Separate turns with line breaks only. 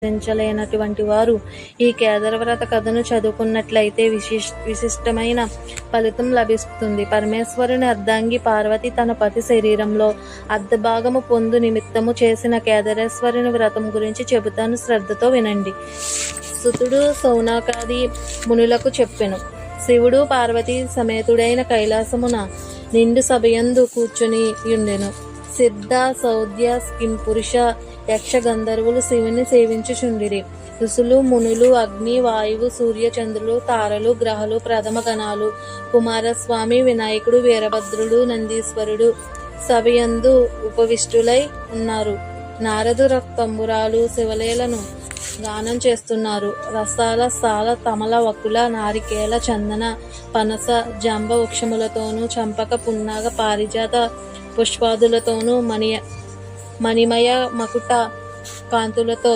సాధించలేనటువంటి వారు ఈ కేదారవ్రత కథను చదువుకున్నట్లయితే విశిష్టమైన ఫలితం లభిస్తుంది. పరమేశ్వరుని అర్ధాంగి పార్వతి తన పతి శరీరంలో అర్ధభాగము పొందు నిమిత్తము చేసిన కేదారేశ్వరుని వ్రతం గురించి చెబుతాను, శ్రద్ధతో వినండి. సుతుడు సౌనకాది మునులకు చెప్పెను. శివుడు పార్వతి సమేతుడైన కైలాసమున నిండు సభయందు కూర్చుని యుండెను. సిద్ధ సౌద్య కింపురుష యక్ష గంధర్వులు శివుని సేవించుచుండిరి. ఋషులు మునులు అగ్ని వాయువు సూర్య చంద్రులు తారలు గ్రహాలు ప్రథమ గణాలు కుమారస్వామి వినాయకుడు వీరభద్రుడు నందీశ్వరుడు సభయందు ఉపవిష్టులై ఉన్నారు. నారదు తంబురాలు శివలేలను గానం చేస్తున్నారు. రసాల సాల తమల వకుల నారికేల చందన పనస జంబ వృక్షములతోనూ చంపక పున్నాగ పారిజాత పుష్పాదులతోనూ మణిమయ మకుట కాంతులతో